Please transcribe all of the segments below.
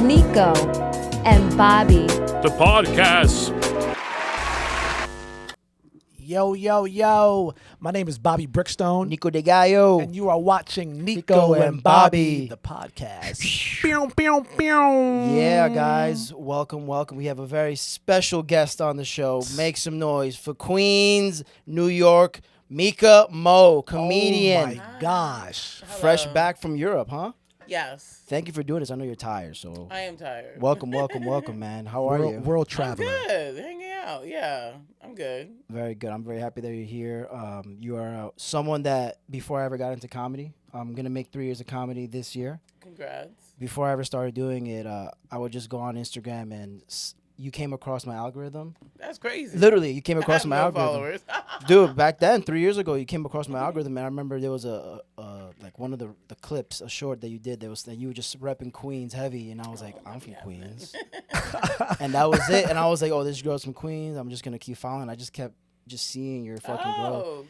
Niko and Bobby. The podcast. Yo. My name is Bobby Brickstone. Niko de Gallo. And you are watching Niko Niko and and Bobby Bobby. The Podcast. Pew, pew, pew. Yeah, guys, welcome. We have a very special guest on the show. Make some noise for Queens, New York, Meka Mo, comedian. Oh, my gosh. Fresh back from Europe, huh? Yes. Thank you for doing this. I know you're tired, so I am tired. welcome, man. How are you? World I'm traveler. good. Hanging out. Yeah, I'm good. Very good. I'm very happy that you're here. You are someone that, before I ever got into comedy, I'm going to make 3 years of comedy this year. Congrats. Before I ever started doing it, I would just go on Instagram and you came across my algorithm. That's crazy. Literally, you came I across have my no algorithm. followers. Dude, back then, 3 years ago, you came across my algorithm, and I remember there was a like one of the clips, a short that you did. That was that you were just repping Queens heavy, and I was like, I'm from Queens, and that was it. And I was like, oh, this girl's from Queens. I'm just gonna keep following. I just kept seeing your fucking growth. Awesome.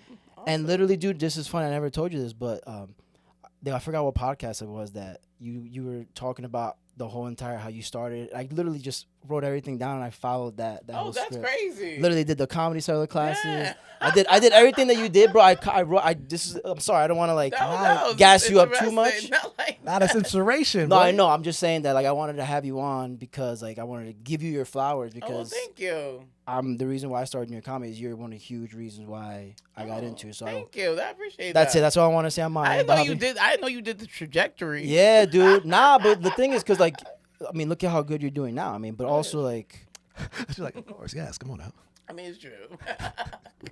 And literally, dude, this is funny. I never told you this, but I forgot what podcast it was that you were talking about the whole entire how you started. I literally just wrote everything down and I followed that whole that's script. crazy. Literally did the comedy cellar classes. Yeah. I did everything that you did, bro. I'm sorry, I don't want to like gas you up too much. Not as inspiration. No, bro. I know. I'm just saying that like I wanted to have you on because like I wanted to give you your flowers because thank you. the reason why I started in your comedy is you're one of the huge reasons why I got into. So Thank you. I appreciate that. that's it. That's all I want to say on mine. I didn't know you Bobby. did. I didn't know you did the trajectory. Yeah, dude. Nah, but the thing is, cause like, I mean, look at how good you're doing now. I mean, but also like, She's like, of course, yes. Come on now. I mean, it's true.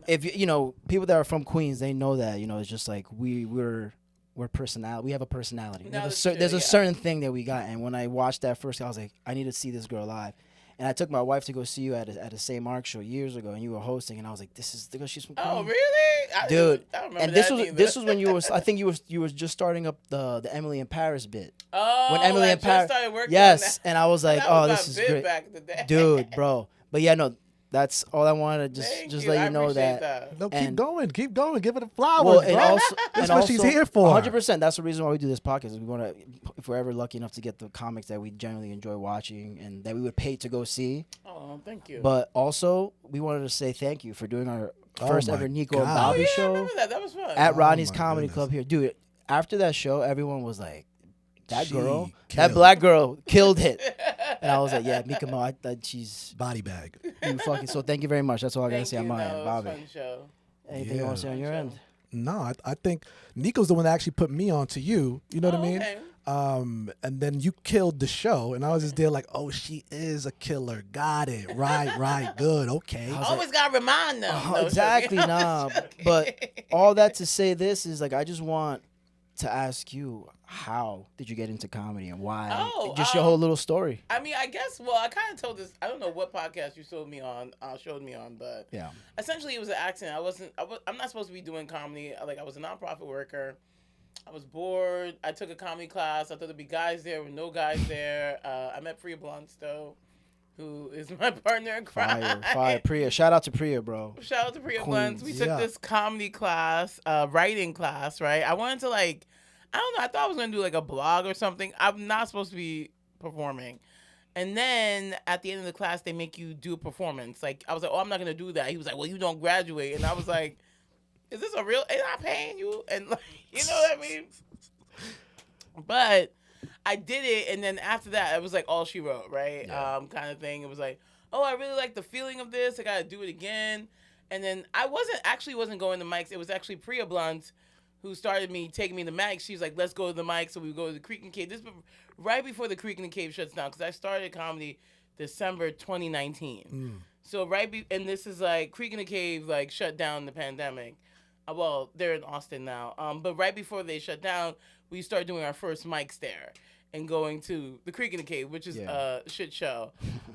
if you know people that are from Queens, they know that it's just like we're personality. We have a personality. No, There's a yeah. certain thing that we got. And when I watched that first, I was like, I need to see this girl live. And I took my wife to go see you at a St. Mark's show years ago, and you were hosting, and I was like, this is the girl. She's from Queens. Oh, really? Dude, I don't remember and that this was when you was I think you was just starting up the Emily in Paris bit. Oh, When Emily I in Paris, just started working yes, on that. and I was like, That oh, was this my is bit great, back in the day. dude, bro. But yeah, no, that's all I wanted to Thank just you. let I you know appreciate that. No, And- keep going. Give it the flowers, Well, bro. and also, That's and what she's here for. 100%. That's the reason why we do this podcast. Is we want to, if we're ever lucky enough to get the comics that we generally enjoy watching and that we would pay to go see. Oh, thank you. But also, we wanted to say thank you for doing our first my ever Niko God. and oh, Bobby yeah, I show remember that. That was fun. at Rodney's my Comedy goodness. Club here, dude. After that show, everyone was like, "That She girl, that killed. black girl, killed it." And I was like, "Yeah, Meka Mo, I thought she's Body bag. you fucking." So thank you very much. That's all I gotta Thank say you. on my No, end, it was a Bobby. fun show. Anything you want to say on your end? No, I think Nico's the one that actually put me on to you. You know what I mean? Okay. And then you killed the show, and I was just there like, oh, she is a killer. Got it. Right. Good. Okay. Always gotta remind them. Oh, No, exactly, joking. nah. But all that to say this is like I just want to ask you, how did you get into comedy and why? Oh, Just your whole little story. I mean, I guess. Well, I kind of told this. I don't know what podcast you showed me on, but Yeah. essentially it was an accident. I'm not supposed to be doing comedy. Like I was a nonprofit worker. I was bored. I took a comedy class. I thought there'd be guys there with no guys there. I met Priya Blunts though, who is my partner in crime. Fire. Priya. Shout out to Priya, bro. Shout out to Priya Queens, Blunts. We took yeah. this comedy class, writing class, right? I wanted to I don't know. I thought I was going to do like a blog or something. I'm not supposed to be performing. And then at the end of the class, they make you do a performance. Like, I was like, oh, I'm not going to do that. He was like, well, you don't graduate. And I was like, is this a real, ain't I paying you? And like, you know what I mean? But I did it. And then after that, it was like all she wrote, right? Yeah. Kind of thing. It was like, oh, I really like the feeling of this. I got to do it again. And then I wasn't going to mics. It was actually Priya Blunt who started taking me to mics. She was like, let's go to the mic. So we go to the Creek and Cave. This was right before the Creek and Cave shuts down because I started comedy December 2019. So and this is like Creek and the Cave like shut down the pandemic. Well, they're in Austin now. But right before they shut down, we started doing our first mics there and going to the Creek and the Cave, which is a shit show.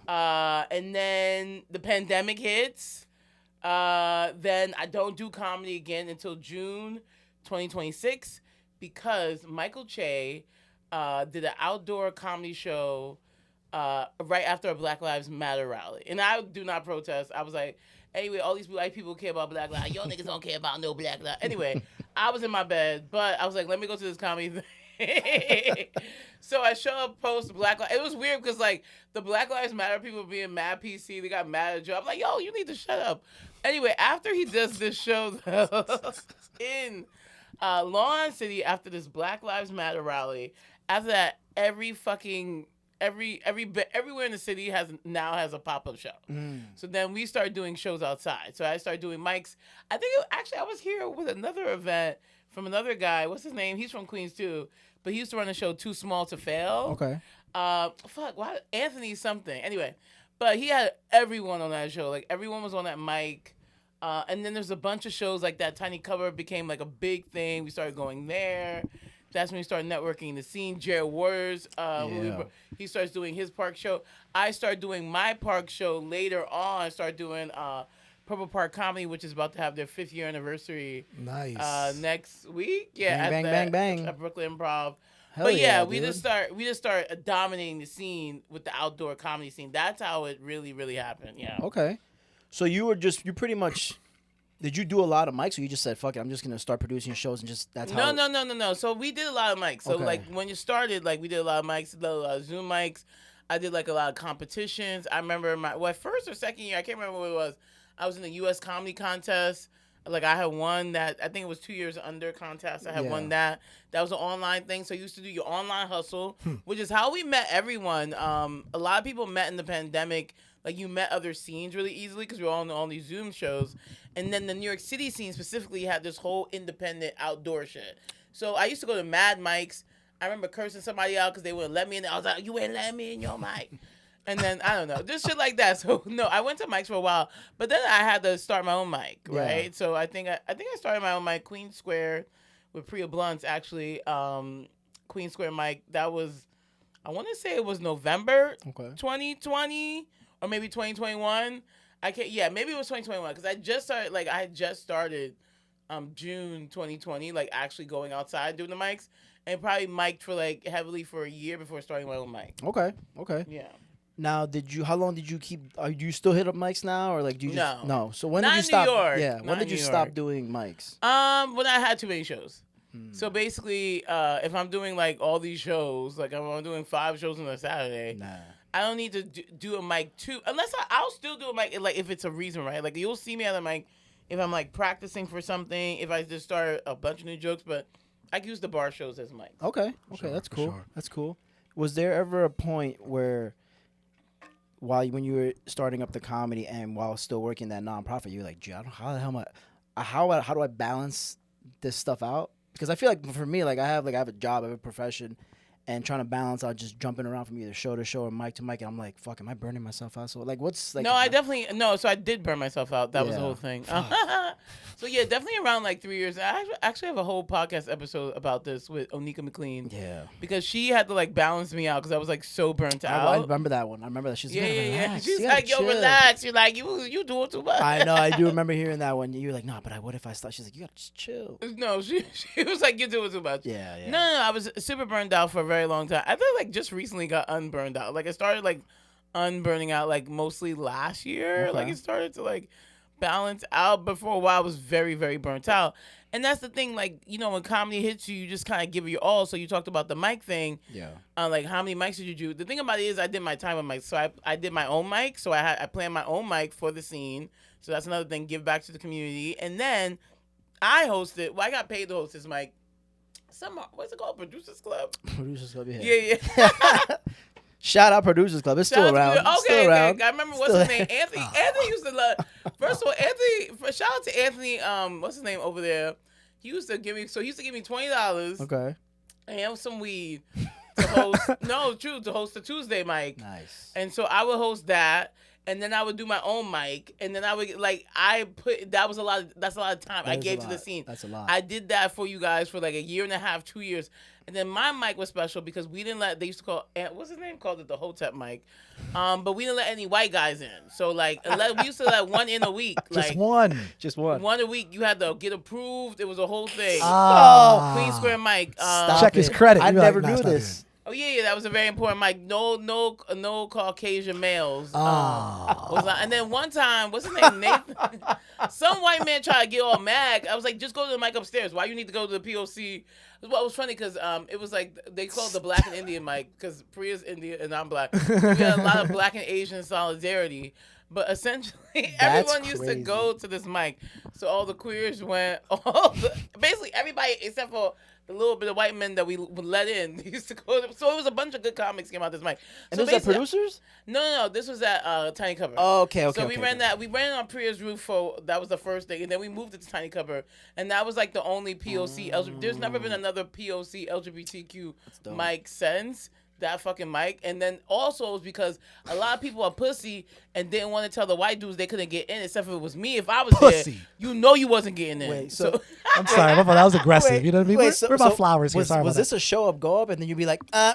And then the pandemic hits. Then I don't do comedy again until June 2026 because Michael Che did an outdoor comedy show right after a Black Lives Matter rally. And I do not protest. I was like, anyway, all these white people care about Black Lives. Y'all niggas don't care about no Black Lives. Anyway, I was in my bed, but I was like, let me go to this comedy thing. So I show up, post Black Lives. It was weird because like the Black Lives Matter people being mad PC, they got mad at Joe. I'm like, yo, you need to shut up. Anyway, after he does this show in Long City, after this Black Lives Matter rally, after that, everywhere in the city now has a pop-up show. So then we started doing shows outside. So I started doing mics. I think I was here with another event from another guy. What's his name? He's from Queens too, but he used to run a show Too Small to Fail. Okay. Why Anthony something. Anyway, but he had everyone on that show. Like everyone was on that mic. And then there's a bunch of shows like that. Tiny Cover became like a big thing. We started going there. That's when we started networking the scene. Jared Waters, he starts doing his park show. I started doing my park show later on. I started doing Purple Park Comedy, which is about to have their 5th year anniversary. Nice. Next week. Yeah. Bang. At Brooklyn Improv. Hell But yeah, dude. we just start dominating the scene with the outdoor comedy scene. That's how it really, really happened. Yeah. Okay. So you pretty much. Did you do a lot of mics, or you just said, "Fuck it, I'm just gonna start producing shows and just that's how"? No. So we did a lot of mics. So Okay. like when you started, like we did a lot of mics, a lot of Zoom mics. I did like a lot of competitions. I remember my first or second year, I can't remember what it was. I was in the U.S. comedy contest. Like I had won that. I think it was 2 years under contest. I had won that. That was an online thing. So you used to do your online hustle, which is how we met everyone. A lot of people met in the pandemic. Like you met other scenes really easily because we were all on all these Zoom shows. And then the New York City scene specifically had this whole independent outdoor shit. So I used to go to Mad Mics. I remember cursing somebody out because they wouldn't let me in. I was like, you ain't letting me in your mic. And then, I don't know, just shit like that. So, no, I went to mics for a while. But then I had to start my own mic, right? Yeah. So I think I started my own mic, Queen Square, with Priya Blunts, actually. Queen Square mic. That was, I want to say it was November 2020 or maybe 2021. Maybe it was 2021 because I had just started June 2020, like actually going outside doing the mics, and probably mic'd for like heavily for a year before starting my own mic. Okay. Yeah. Now, how long did you keep? Do you still hit up mics now, or like do you just no? So when Not did you in stop? New York. Yeah, Not when did in you New stop York. doing mics? When I had too many shows. So basically, if I'm doing like all these shows, like if I'm doing 5 shows on a Saturday, I don't need to do a mic too, unless I'll still do a mic like if it's a reason, right? Like you'll see me on the mic if I'm like practicing for something, if I just start a bunch of new jokes, but I can use the bar shows as mics. Okay, Sure, that's for cool. sure. That's cool. Was there ever a point where, when you were starting up the comedy and while still working that nonprofit, you were like, "Gee, how the hell how do I balance this stuff out?" Because I feel like for me, like I have a job, I have a profession, and trying to balance out just jumping around from either show to show or mic to mic, and I'm like, "Fuck, am I burning myself out?" So like, what's like? No, I definitely So I did burn myself out. That was the Yeah. whole thing. So yeah, definitely around like 3 years. I actually have a whole podcast episode about this with Onika McLean. Yeah. Because she had to like balance me out because I was like so burnt out. I remember that one. I remember that. She's Yeah. Relax. She's You gotta like, yo, chill." relax. You're like, you doing too much. I know. I do remember hearing that one. You're like, "No, but what if I stop?" She's like, "You gotta just chill." No, she was like, you're doing too much. Yeah. No, I was super burned out for a very long time. I feel like just recently got unburned out. Like I started like unburning out like mostly last year. Okay. Like it started to like balance out, but for a while I was very, very burnt out. And that's the thing, like, you know, when comedy hits you, you just kind of give it your all. So you talked about the mic thing. Yeah. Like how many mics did you do? The thing about it is I did my time with mics. So I did my own mic. So I planned my own mic for the scene. So that's another thing, give back to the community. And then I hosted, I got paid to host this mic. What's it called? Producers Club? Producers Club, yeah. Yeah. Shout out Producers Club. It's still around. Okay, Still around. I remember what's his name? Anthony. Anthony used to love. First of all, shout out to Anthony. What's his name over there? He used to give me $20. Okay. And some weed to host. To host a Tuesday mic. Nice. And so I would host that. And then I would do my own mic, and then I would that's a lot of time I gave to the scene. That's a lot. I did that for you guys for like a year and a half, 2 years, and then my mic was special because we didn't let. They used to call what's his name called it the Hotep mic, but we didn't let any white guys in. So like we used to let one in a week, Just like one. Just one. one a week. You had to get approved. It was a whole thing. Queen Square mic. Stop Check his it. credit. I You'd be like, never "Nah, knew it's not this. Oh yeah, that was a very important mic. No Caucasian males. Ah. And then one time, what's his name? Nathan. some white man tried to get all mad. I was like, just go to the mic upstairs. Why you need to go to the POC? Well, it was funny because it was like they called the Black and Indian mic because Priya's Indian and I'm Black. We had a lot of Black and Asian solidarity. But essentially, everyone used to go to this mic. So all the queers went, basically everybody except for the little bit of white men that we would let in used to go. So it was a bunch of good comics came out this mic. And so those are producers? No. This was at Tiny Cover. Oh, okay. So we ran that. We ran it on Priya's roof that was the first thing, and then we moved it to Tiny Cover, and that was like the only POC. There's never been another POC LGBTQ mic since. That fucking mic. And then also it was because a lot of people are pussy and didn't want to tell the white dudes they couldn't get in except if it was me. If I was there, you know you wasn't getting in. Wait, so I'm sorry, my fault. That was aggressive. You know what I mean? Wait, We're about flowers here. Was this a show up, go up, and then you'd be like, No,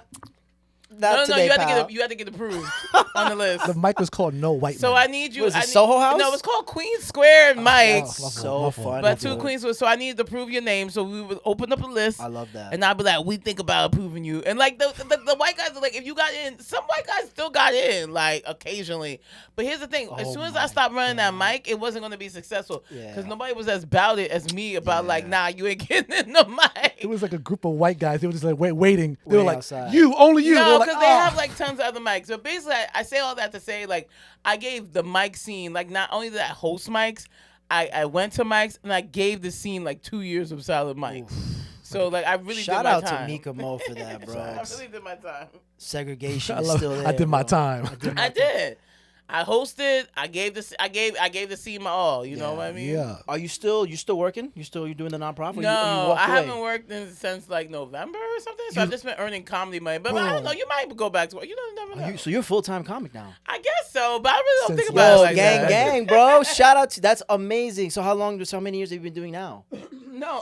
today, you had pal. to get approved on the list. The mic was called No White So Man. I need you. Was it Soho House? No, it's called Queen Square Mics. So fun. But two queens was, so I needed to prove your name. So we would open up a list. I love that. And I'd be like, we think about approving you. And like the white guys are like, if you got in, some white guys still got in, like occasionally. But here's the thing: as soon as I stopped running that mic, it wasn't going to be successful because nobody was as about it as me about like, nah, you ain't getting in the mic. It was like a group of white guys. They were just like waiting. They were like, outside. you, only you. No, They were because like, they have like tons of other mics. So basically, I say all that to say, like, I gave the mic scene, like, not only did I host mics, I went to mics, and I gave the scene, like, 2 years of solid mics. So, like, I really Shout did my out time. to Meka Mo for that, bro. I really did my time. Segregation is still there. I did my bro. time. I did. I hosted. I gave the scene my all. You know what I mean? Yeah. Are you still working? You doing the nonprofit? No, or you walked I away? haven't worked since like November or something. So I've just been earning comedy money. But I don't know. You might go back to work. You never know. So you're a full-time comic now? I guess so, but I really don't Since think about it like gang, that. gang, bro. Shout out to that's amazing. So how many years have you been doing now? No,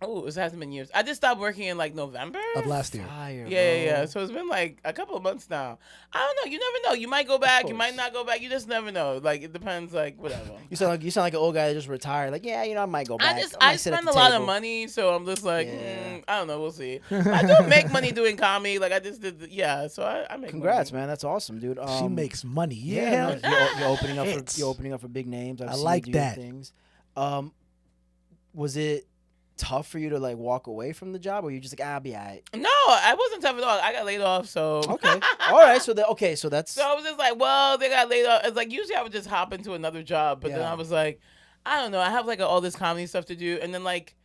it hasn't been years. I just stopped working in like November Of last year. Fire, Yeah. bro. So it's been like a couple of months now. I don't know. You never know. You might go back. You might not go back. You just never know. Like it depends. Like whatever. You sound like an old guy that just retired. Like, yeah, I might go back. I spend a lot of money, so I'm just like, I don't know. We'll see. I do make money doing comedy. Like I just did. So I make. Congrats, money. man. That's awesome, dude. She makes money. Yeah, Yeah. man. You're Hits. opening up for big names. I've I seen you like do that. Things. Was it tough for you to like walk away from the job, or you just like, I'll be alright? No, I wasn't tough at all. I got laid off, so. Okay. All right. So that's. So I was just like, well, they got laid off. It's like usually I would just hop into another job, but then Yeah. I was like, I don't know. I have like all this comedy stuff to do, and then like,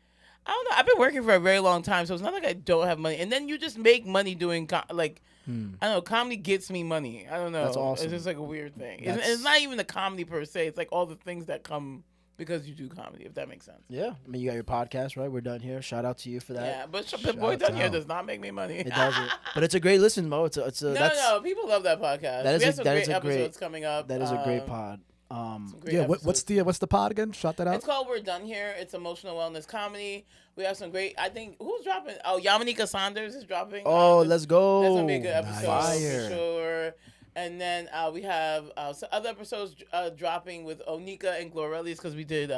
I don't know. I've been working for a very long time, so it's not like I don't have money. And then you just make money doing I don't know. Comedy gets me money. I don't know. That's awesome. It's just like a weird thing. It's not even the comedy per se. It's like all the things that come because you do comedy, if that makes sense. Yeah. I mean, you got your podcast, right? We're done here. Shout out to you for that. Yeah, but Boy Done Here does not make me money. It doesn't. But it's a great listen, Mo. No. People love that podcast. That is we have a- some that great is a great- episodes coming up. That is a great pod. Some great Yeah. episodes. What's the pod again? Shout that out. It's called We're Done Here. It's emotional wellness comedy. We have some great. I think who's dropping? Oh, Yamanika Saunders is dropping. Oh, let's go. That's gonna be a good episode Fire. for sure. And then we have some other episodes dropping with Onika and Glorelli's because we did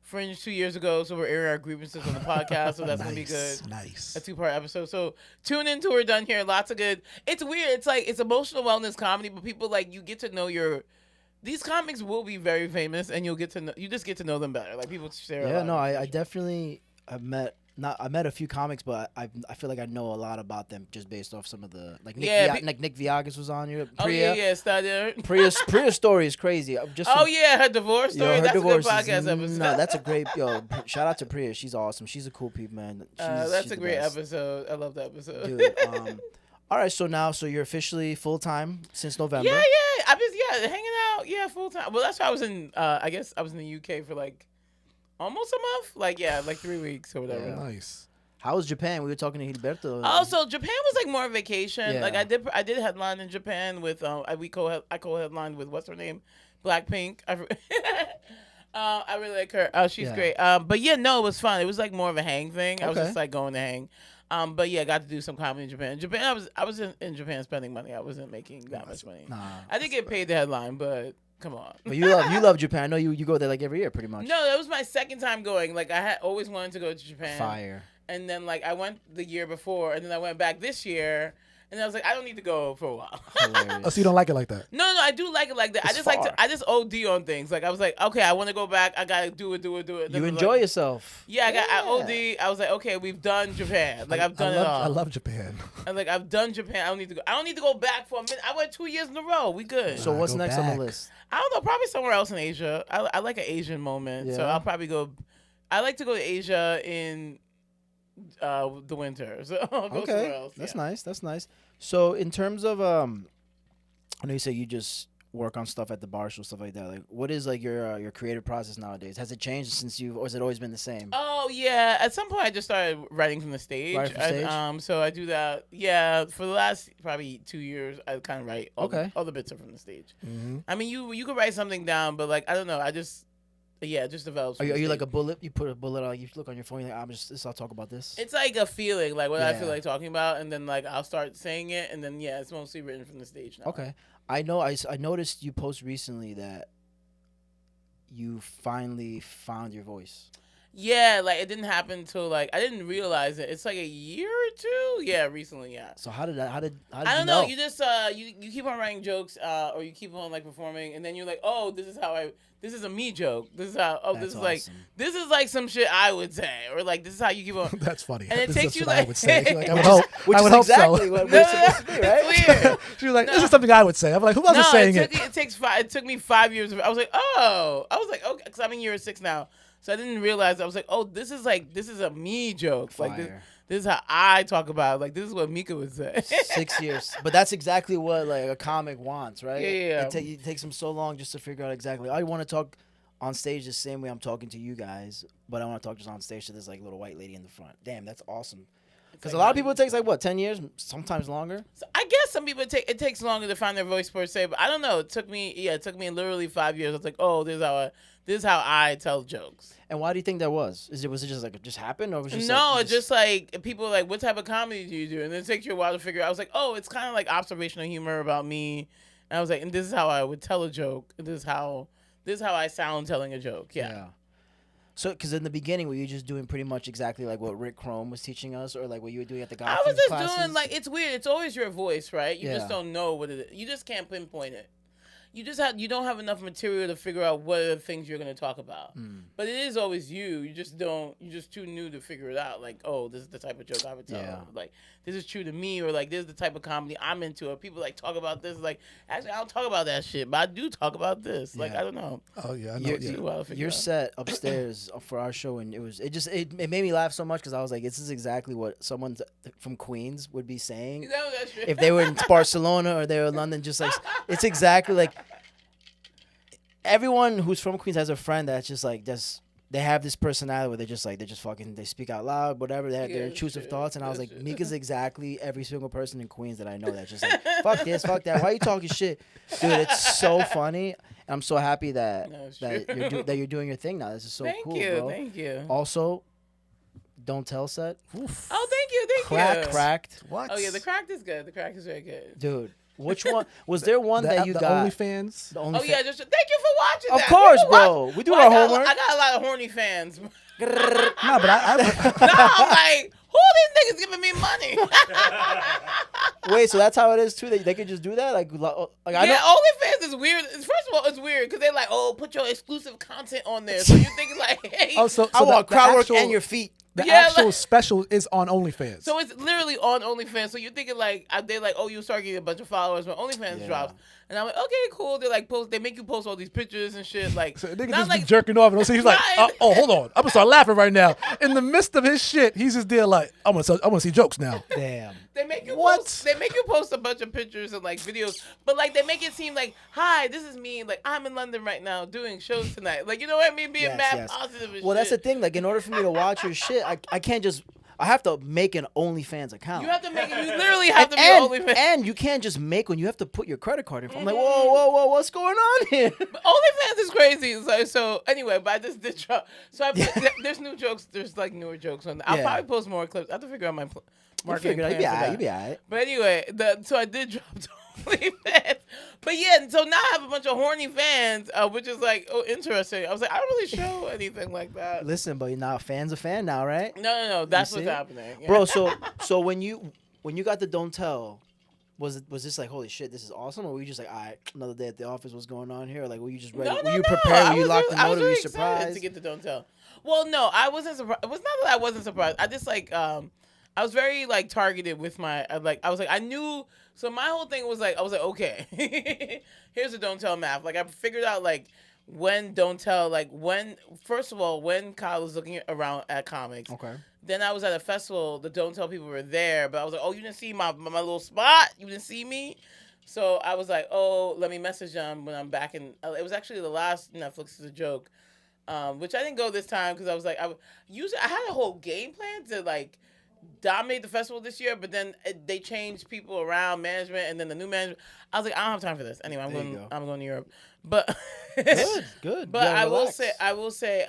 Fringe 2 years ago, so we're airing our grievances on the podcast, so that's gonna be good. Nice. A 2-part episode. So tune into We're Done Here. Lots of good. It's weird. It's like it's emotional wellness comedy, but people like you get to know these comics will be very famous, and you just get to know them better. Like people share. Yeah, no, I definitely I met a few comics, but I feel like I know a lot about them just based off some of the like Nick Viagas was on here. Priya, Priya's story is crazy. Her divorce story. Her That's divorce a good podcast episode. No, that's a great shout out to Priya. She's awesome. She's a cool peep, man. That's a great best. episode. I love that episode. Dude, all right, so you're officially full time since November. Yeah. I'm just hanging out. Yeah, full time. Well, that's why I was in. I guess I was in the UK for like almost a month. Like 3 weeks or whatever. Yeah. Nice. How was Japan? We were talking to Gilberto. Oh, so Japan was like more vacation. Yeah. Like I did headline in Japan with I co-headlined with what's her name, Blackpink. I really like her. She's great. But yeah, no, it was fun. It was like more of a hang thing. I was just like going to hang. But yeah, got to do some comedy in Japan. I was in Japan spending money. I wasn't making that much money. Nah. I did get paid the headline, but come on. But you love Japan. I know you go there like every year, pretty much. No, that was my second time going. Like I had always wanted to go to Japan. Fire. And then like I went the year before, and then I went back this year. And I was like, I don't need to go for a while. Hilarious. Oh, so you don't like it like that? No, I do like it like that. It's I just OD on things. Like I was like, okay, I want to go back. I gotta do it. Then You I was enjoy like, yourself. Yeah, I OD. I was like, okay, we've done Japan. Like I've done it all. I love Japan. I'm like, I've done Japan. I don't need to go back for a minute. I went 2 years in a row. We good. So what's go next on back. the list? I don't know. Probably somewhere else in Asia. I like an Asian moment. So Yeah. I'll probably go. I like to go to Asia in the winter. So I'll go somewhere else. That's yeah. nice. That's nice. So in terms of I know you say you just work on stuff at the bar show, stuff like that. Like, what is like your creative process nowadays? Has it changed since or has it always been the same? Oh yeah. At some point, I just started writing from the stage. Writing from stage? So I do that. Yeah, for the last probably 2 years, I kind of write. All the bits are from the stage. Mm-hmm. I mean, you could write something down, but like I don't know. It just develops. Are from the you like a stage. bullet? You put a bullet on. You look on your phone. You're like, I'll talk about this. It's like a feeling, like what I Yeah. feel like talking about, and then like I'll start saying it, and then it's mostly written from the stage now. Okay. I know. I noticed you post recently that you finally found your voice. Yeah, like it didn't happen till like I didn't realize it. It's like a year or two. Yeah, recently. Yeah. So how did I you don't know? know. You just you keep on writing jokes, or you keep on like performing, and then you're like, oh, this is a me joke. This is how. Oh, That's this is like awesome. this is like some shit I would say, or like this is how you keep on. That's funny. And it This takes is you what I like- would say. She's like, I would Which hope. Which I is would hope exactly so. what No, we're supposed to be, right? It's weird. She was like, No. this is something I would say. I'm like, who else is saying it? It took me 5 years. I was like, okay, because I'm in year 6 now, so I didn't realize. I was like, oh, this is a me joke. Like Fire. this is how I talk about it. Like this is what Meka would say. 6 years, but that's exactly what like a comic wants, right? Yeah. It takes them so long just to figure out exactly. I want to talk on stage the same way I'm talking to you guys, but I want to talk just on stage to this like little white lady in the front. Damn, that's awesome. Because like a lot of people it takes like what 10 years, sometimes longer. So I guess some people it takes longer to find their voice per se, but I don't know. It took me literally 5 years. I was like, oh, this is how I tell jokes. And why do you think that was? Was it just like it just happened, or was it just No, like, it's just like people are like, what type of comedy do you do? And then it takes you a while to figure out. I was like, oh, it's kind of like observational humor about me. And I was like, and this is how I would tell a joke. This is how I sound telling a joke. Yeah. So, because in the beginning, were you just doing pretty much exactly like what Rick Chrome was teaching us, or like what you were doing at the I golf was just classes? doing like it's weird. It's always your voice, right? You just Yeah. don't know what it is. You just can't pinpoint it. You don't have enough material to figure out what are the things you're going to talk about. But it is always you. You're just too new to figure it out. Like, oh, this is the type of joke I would tell. Yeah. Like, this is true to me, or like, this is the type of comedy I'm into. Or people like talk about this. Like, actually, I don't talk about that shit, but I do talk about this. Like, Yeah. I don't know. Oh yeah, I know. Your- Yeah. Too wild to figure Your out. set upstairs for our show, and it made me laugh so much because I was like, this is exactly what someone from Queens would be saying You know that shit. if they were in Barcelona or they were in London. Just like it's exactly like everyone who's from Queens has a friend that's just like they have this personality where they speak out loud, whatever. They have their Yeah, intrusive shit. thoughts, and I was That's like, shit. Meka's exactly every single person in Queens that I know that's just like, fuck this, fuck that. Why are you talking shit, dude? It's so funny. And I'm so happy that No, it's that true. you're doing your thing now. This is so Thank cool, you, bro. thank you. Also, don't tell set. Oof. Oh, thank you. Cracked. What? Oh yeah, the cracked is good. The cracked is very good. Dude, which one was there? One that you the got? OnlyFans. The Oh OnlyFans? yeah, just thank you for watching. Of that. course, We watch- bro. We do Well, our I got- homework. I got a lot of horny fans. No, but I No, I'm like, who these niggas giving me money? Wait, so that's how it is too. They could just do that, like I Yeah, know. OnlyFans is weird. First of all, it's weird because they're like, oh, put your exclusive content on there. So you're thinking like, hey. Oh, so I want the crowd work actual- and your feet. The Yeah, actual like- special is on OnlyFans. So it's literally on OnlyFans. So you're thinking like, they're like, oh, you start getting a bunch of followers when OnlyFans Yeah. drops. And I'm like, okay, cool. They're like, they make you post all these pictures and shit. Like, So nigga not just like, be jerking off, and so he's like, Right. "Oh, hold on, I'm gonna start laughing right now." In the midst of his shit, he's just there like, "I'm gonna see jokes now." Damn. They make you What? post. They make you post a bunch of pictures and like videos, but like they make it seem like, "Hi, this is me. Like I'm in London right now doing shows tonight." Like you know what I mean? Being Yes, mad yes. positive. And Well, that's the shit. thing. Like, in order for me to watch your shit, I can't just. I have to make an OnlyFans account. You have to make it. You literally have to be and, OnlyFans. and you can't just make one. You have to put your credit card in. I'm like, whoa, what's going on here? But OnlyFans is crazy. So anyway, but I just did drop. So I put, there's new jokes. There's like newer jokes on. I'll Yeah. probably post more clips. I have to figure out my marketing Figure it out. plan. You be all right. But anyway, so I did drop to OnlyFans. But yeah, so now I have a bunch of horny fans, which is like, oh, interesting. I was like, I don't really show anything like that. Listen, but now fan's a fan now, right? No. That's You what's see? happening. Yeah. Bro, so when you got the don't tell, Was this like, holy shit, this is awesome, or were you just like, all right, another day at the office, what's going on here? Like, were you just ready? No, were you prepared? Were you locked and I was loaded? Were really you excited surprised? to get the Don't Tell. Well, no, I wasn't surprised. It was not that I wasn't surprised. I just like I was very like targeted with my I knew. So my whole thing was like I was like, okay, here's the Don't Tell math. Like I figured out like when Don't Tell, like when first of all when Kyle was looking around at comics. Okay. Then I was at a festival. The Don't Tell people were there, but I was like, oh, you didn't see my little spot? You didn't see me? So I was like, oh, let me message them when I'm back in. It was actually the last Netflix is a Joke, which I didn't go this time because I was like, I had a whole game plan to like dominate the festival this year, but then they changed people around management, and then the new management. I was like, I don't have time for this. Anyway, I'm going to Europe, but Good. But I will say,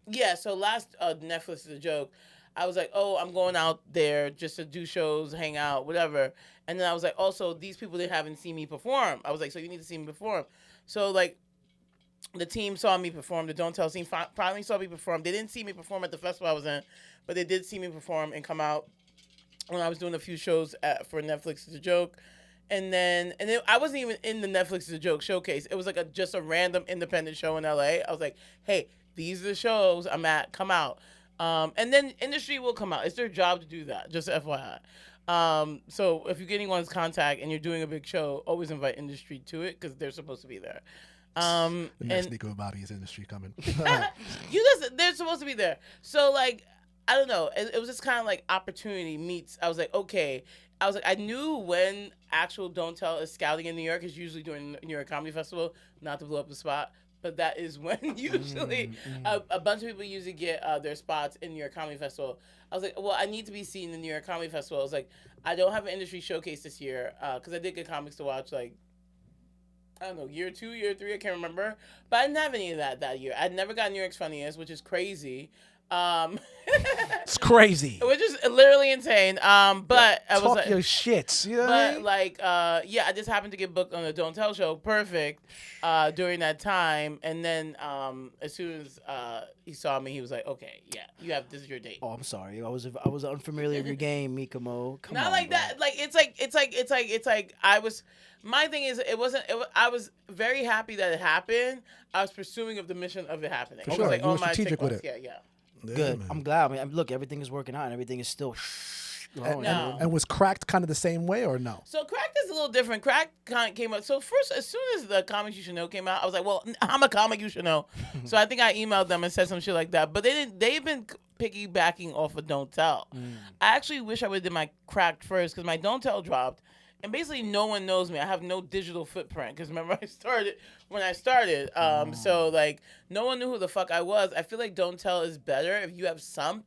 yeah. So last Netflix is a Joke. I was like, oh, I'm going out there just to do shows, hang out, whatever. And then I was like, also, these people they haven't seen me perform. I was like, so you need to see me perform. So like, the team saw me perform. The Don't Tell team finally saw me perform. They didn't see me perform at the festival I was in, but they did see me perform and come out when I was doing a few shows for Netflix is a Joke. And then I wasn't even in the Netflix is a Joke showcase. It was like just a random independent show in LA. I was like, hey, these are the shows I'm at. Come out. And then industry will come out. It's their job to do that, just FYI. So if you're getting one's contact and you're doing a big show, always invite industry to it because they're supposed to be there. The next Niko Bobby is industry coming. They're supposed to be there. So like, I don't know. It was just kind of like opportunity meets. I was like, okay. I was like, I knew when actual Don't Tell is scouting in New York is usually during New York Comedy Festival, not to blow up the spot. But that is when usually a bunch of people usually get their spots in New York Comedy Festival. I was like, well, I need to be seen in the New York Comedy Festival. I was like, I don't have an industry showcase this year because I did get comics to watch like, I don't know, year 2, year 3, I can't remember. But I didn't have any of that year. I'd never got New York's Funniest, which is crazy. It's crazy. Which is literally insane. But I was Talk like, your shits. You know what I mean? like, yeah, I just happened to get booked on the Don't Tell show. Perfect. During that time, and then as soon as he saw me, he was like, "Okay, yeah, this is your date." Oh, I'm sorry. I was unfamiliar with your game, Meka Mo. Come Not on, like bro. that. Like it's like I was. My thing is, I was very happy that it happened. I was pursuing of the mission of it happening. For I sure. was like, You were oh my, strategic with it. Yeah. Yeah, Good. man. I'm glad. I mean, look, everything is working out, and everything is still growing. No. And was Cracked kind of the same way or no? So Cracked is a little different. Cracked came up. So first, as soon as the Comics You Should Know came out, I was like, well, I'm a comic you should know. So I think I emailed them and said some shit like that. But they've been piggybacking off of Don't Tell. I actually wish I would have did my Cracked first because my Don't Tell dropped. And basically, no one knows me. I have no digital footprint because remember when I started. So like, no one knew who the fuck I was. I feel like Don't Tell is better if you have some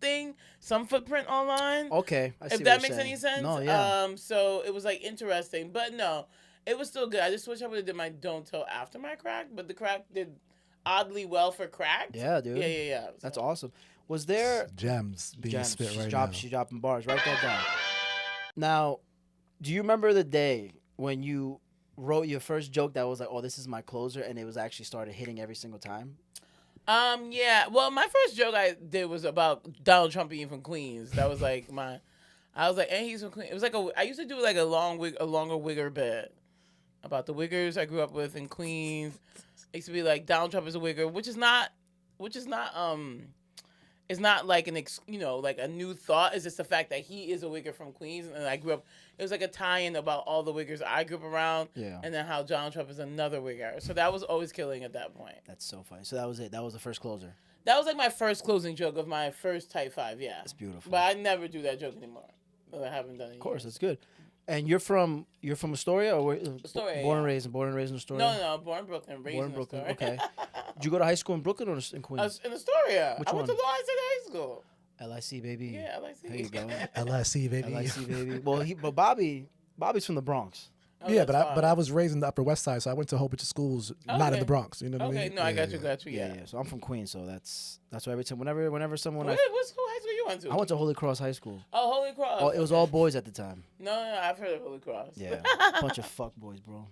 footprint online. Okay, I see If that what you're makes saying. any sense. No, yeah. So it was like interesting, but no, it was still good. I just wish I would have did my Don't Tell after my Crack, but the Crack did oddly well for Crack. Yeah, dude. Yeah. That's awesome. Was there Gems being spit She's right She's dropping bars. Write that down. Now, do you remember the day when you wrote your first joke that was like, "Oh, this is my closer," and it was actually started hitting every single time? Yeah. Well, my first joke I did was about Donald Trump being from Queens. That was like I was like, and he's from Queens. It was like I used to do like a longer wigger bit about the wiggers I grew up with in Queens. It used to be like Donald Trump is a wigger, which is not it's not like like a new thought. It's just the fact that he is a wigger from Queens, and I grew up. It was like a tie-in about all the wiggers I grew up around, and then how Donald Trump is another wigger. So that was always killing at that point. That's so funny. So that was it. That was the first closer. That was like my first closing joke of my first Type 5. Yeah, That's beautiful. but I never do that joke anymore. I haven't done it. Of course, that's good. And you're from Astoria or Astoria, born yeah. and raised in Astoria? No, born in Brooklyn, raised in Brooklyn. Astoria. Okay. Did you go to high school in Brooklyn or in I Queens? was in Astoria. Which I went to one? Lawrence City High School. LIC, baby. Yeah, LIC. There you go. LSC, baby. LIC, baby. Well, but Bobby's from the Bronx. Oh, Yeah, that's but fine. I was raised in the Upper West Side, so I went to a whole bunch of schools not in Okay. the Bronx. You know what I Okay, mean? no, I got you. Yeah. So I'm from Queens, so that's why every time whenever someone What school, high school you went to? I went to Holy Cross High School. Oh, Holy Cross. It was all boys at the time. No, I've heard of Holy Cross. Yeah, bunch of fuck boys, bro.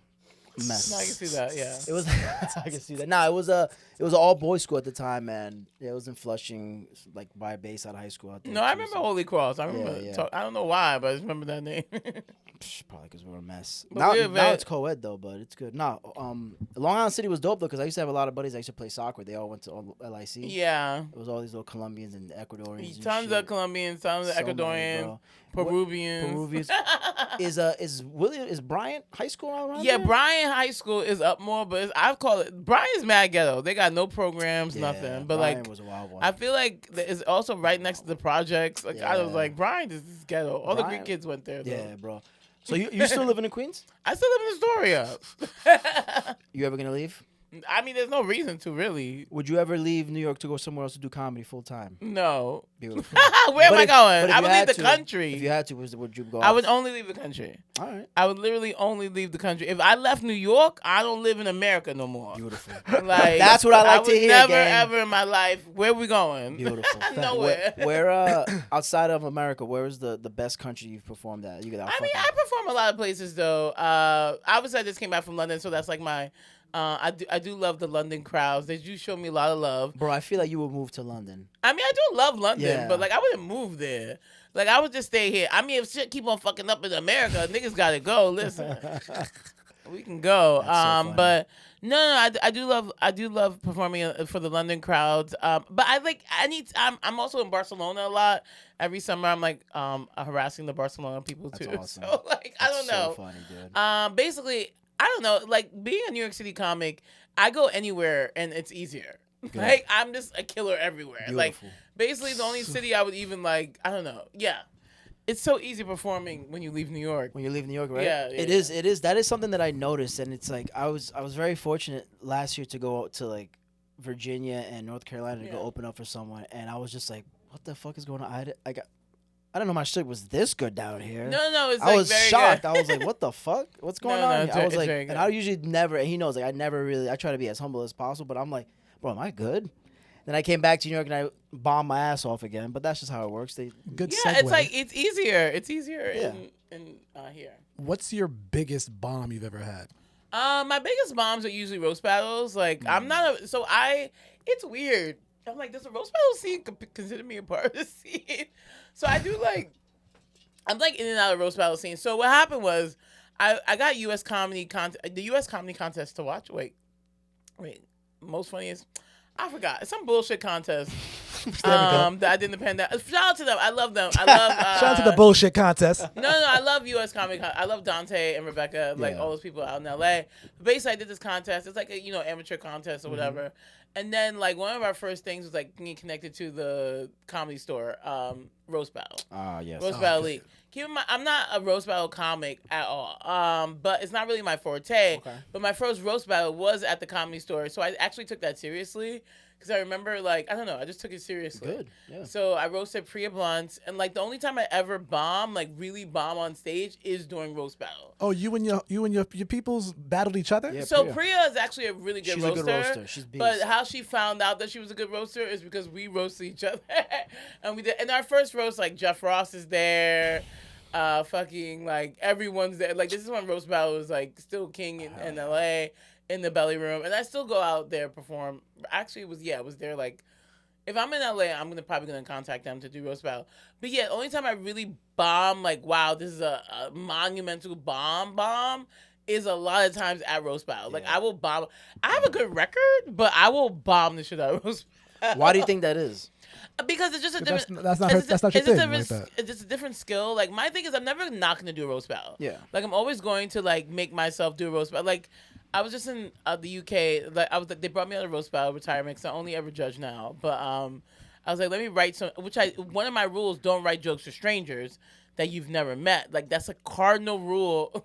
mess. No, I can see that. Yeah. It was. I can see that. Nah, it was an all boys school at the time, man. Yeah, it was in Flushing, like by Bayside High School out there. No, I too, remember so- Holy Cross. I remember. Yeah. I don't know why, but I just remember that name. Probably because we're a mess. But Now, we're now it's co-ed though, but it's good. Nah, Long Island City was dope though because I used to have a lot of buddies. I used to play soccer. They all went to LIC. Yeah. It was all these little Colombians and Ecuadorians. And Tons shit. of Colombians, tons of So many, Ecuadorians, bro. Peruvians. Peruvians. Is Bryant High School around Yeah, there? Bryan High School is up more, but I call it Bryan's mad ghetto. They got no programs, Yeah, nothing. But Bryant like, was a wild one. I feel like it's also right next to the projects. Like I was Yeah. like, Bryan is ghetto. All the Bryan- Greek kids went there. Though. Yeah, bro. So you still living in Queens? I still live in Astoria. You ever gonna leave? I mean, there's no reason to really. Would you ever leave New York to go somewhere else to do comedy full time? No. Beautiful. Where am But I if- going? but if I you would leave had the to- country. If you had to, would you go? I would off? only leave the country. All right. I would literally only leave the country. If I left New York, I don't live in America no more. Beautiful. Like That's what I like to would hear, Never gang. ever in my life. Where we going? Beautiful. Nowhere. Where outside of America, where is the best country you've performed at? You get I mean, I perform a lot of places though. Obviously, I just came back from London, so that's like my. I do love the London crowds. They do show me a lot of love. Bro, I feel like you would move to London. I mean, I do love London, Yeah. but like I wouldn't move there. Like I would just stay here. I mean, if shit keep on fucking up in America, niggas gotta go. Listen, we can go. That's so funny. But no, I do love performing for the London crowds. But I'm also in Barcelona a lot. Every summer, I'm like harassing the Barcelona people too. That's awesome. So like I don't know. So funny, dude. Basically, I don't know. Like being a New York City comic, I go anywhere and it's easier. Like I'm just a killer everywhere. Like Beautiful. basically the only city I would even like. I don't know. Yeah, it's so easy performing when you leave New York. When you leave New York, right? Yeah, It yeah. is. That is something that I noticed, and it's like I was very fortunate last year to go out to like Virginia and North Carolina to go Yeah. open up for someone, and I was just like, what the fuck is going on? I didn't know my shit was this good down here. No, it's I like was very shocked. Good. I was like, "What the fuck? What's going No, on?" it's here? I was it's like, very and good. I usually never. And he knows, like, I never really. I try to be as humble as possible, but I'm like, "Bro, am I good?" Then I came back to New York and I bombed my ass off again. But that's just how it works. Good Yeah, segue. it's like it's easier. It's easier Yeah. in here. What's your biggest bomb you've ever had? My biggest bombs are usually roast battles. Like I'm not it's weird. I'm like, does the roast battle scene consider me a part of the scene? So I do like, I'm like in and out of roast battle scene. So what happened was, I got the U.S. comedy contest to watch. Wait, most funniest, I forgot. It's some bullshit contest. That I did in the pandemic. Shout out to them. I love them. I love. Shout out to the bullshit contest. No, I love U.S. Comic. I love Dante and Rebecca, like Yeah. all those people out in L.A. But basically, I did this contest. It's like a amateur contest or whatever. And then like one of our first things was like getting connected to the Comedy Store roast battle. Yes. Roast battle league. Keep in mind, I'm not a roast battle comic at all. But it's not really my forte. Okay. But my first roast battle was at the Comedy Store, so I actually took that seriously. Because I remember, like, I don't know, I just took it seriously. Good. Yeah. So I roasted Priya Blunt, and like the only time I ever bomb, like really bomb on stage, is during roast battle. Oh, you and your peoples battled each other? Yeah. So Priya. Priya is actually a really good She's roaster. a good roaster. She's beast. But how she found out that she was a good roaster is because we roasted each other, and we did. And our first roast, like Jeff Ross is there. Fucking like everyone's there. Like this is when roast battle was like still king in LA in the belly room, and I still go out there perform. Actually, it was there like. If I'm in LA, I'm probably gonna contact them to do roast battle. But yeah, only time I really bomb, like wow, this is a monumental bomb, is a lot of times at roast battle. Like I will bomb. I have a good record, but I will bomb the shit out of roast battle. Why do you think that is? Because it's just a That's different. not your thing. Like that. It's just a different skill. Like my thing is, I'm never not gonna do a roast battle. Yeah. Like I'm always going to like make myself do a roast battle. Like I was just in the UK. Like I was like they brought me out of roast battle retirement because I only ever judge now. But I was like, let me write some. One of my rules: don't write jokes to strangers that you've never met. Like that's a cardinal rule.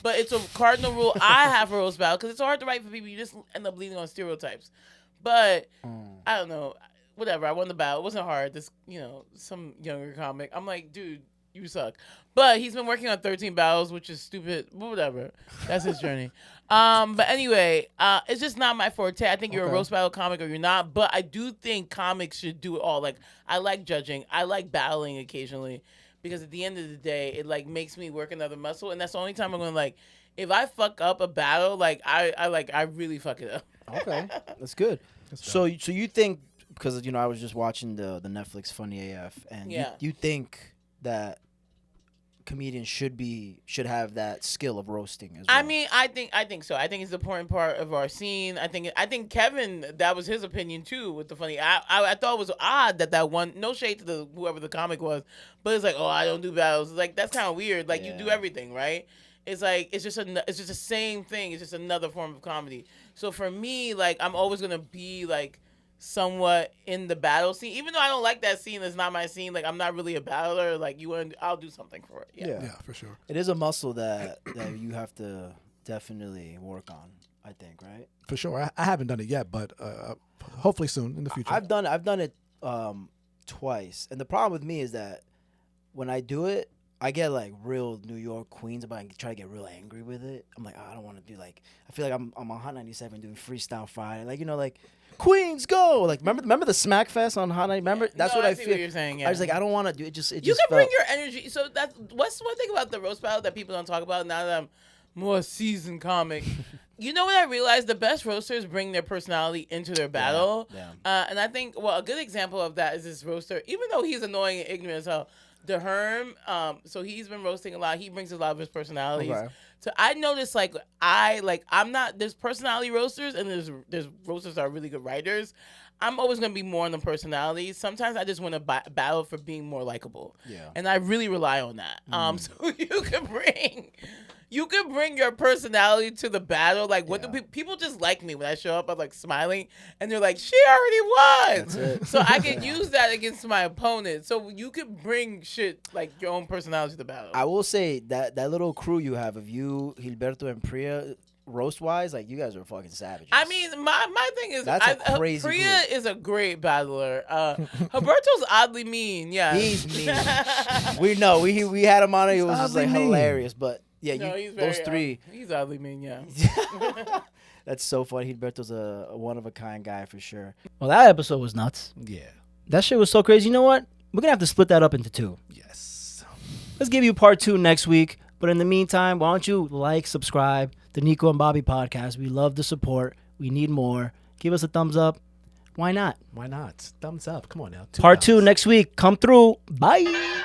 But it's a cardinal rule I have for roast battle because it's hard to write for people. You just end up leaning on stereotypes. But I don't know. Whatever. I won the battle. It wasn't hard. This, some younger comic. I'm like, dude, you suck. But he's been working on 13 battles, which is stupid. But whatever. That's his journey. But anyway, it's just not my forte. I think you're a roast battle comic or you're not. But I do think comics should do it all. Like, I like judging. I like battling occasionally. because at the end of the day, it like makes me work another muscle, and that's the only time I'm gonna like. If I fuck up a battle, like I really fuck it up. Okay, that's good. So you think, because I was just watching the Netflix Funny AF, and you think that comedians should have that skill of roasting as well? I mean, I think so. I think it's an important part of our scene. I think Kevin, that was his opinion too with the funny. I thought it was odd that one. No shade to whoever the comic was, but it's like, oh, I don't do battles. It's like, that's kind of weird. Like you do everything, right? It's like it's just the same thing. It's just another form of comedy. So for me, like I'm always gonna be like somewhat in the battle scene, even though I don't like that scene. It's not my scene. Like I'm not really a battler. Like I'll do something for it. Yeah, for sure. It is a muscle that you have to definitely work on, I think, right? For sure. I haven't done it yet, but hopefully soon in the future. I've done it twice, and the problem with me is that when I do it, I get like real New York Queens about and try to get real angry with it. I'm like, I don't want to do like. I feel like I'm on Hot 97 doing Freestyle Friday, like like Queens go. Like remember the Smack Fest on Hot 90. Remember that's what I feel. What you're saying. Yeah. I was like, I don't want to do it. It you just can bring your energy. So that's what's one thing about the roast battle that people don't talk about now that I'm more seasoned comic. You know what I realized? The best roasters bring their personality into their battle. Yeah. And I think a good example of that is this roaster. Even though he's annoying and ignorant as hell. The Herm, so he's been roasting a lot. He brings a lot of his personalities. Okay. So I noticed, I'm not. There's personality roasters, and there's roasters that are really good writers. I'm always gonna be more on the personalities. Sometimes I just want to battle for being more likable. Yeah. And I really rely on that. So you can bring your personality to the battle. Like, what do people just like me when I show up? I'm like smiling, and they're like, "She already won." That's it. So I can use that against my opponent. So you can bring shit like your own personality to the battle. I will say that little crew you have of you, Gilberto, and Priya. Roast wise, like you guys are fucking savages. I mean, my thing is, that's a crazy. Priya is a great battler. Roberto's oddly mean. Yeah, he's mean. we had him on it. It was just like hilarious. But yeah, those three. He's oddly mean. Yeah. That's so funny. Gilberto's a one of a kind guy for sure. Well, that episode was nuts. Yeah, that shit was so crazy. You know what? We're gonna have to split that up into two. Yes. Let's give you part 2 next week. But in the meantime, why don't you subscribe the Niko and Bobby Podcast. We love the support. We need more. Give us a thumbs up. Why not? Why not? Thumbs up. Come on now. Part 2 next week. Come through. Bye.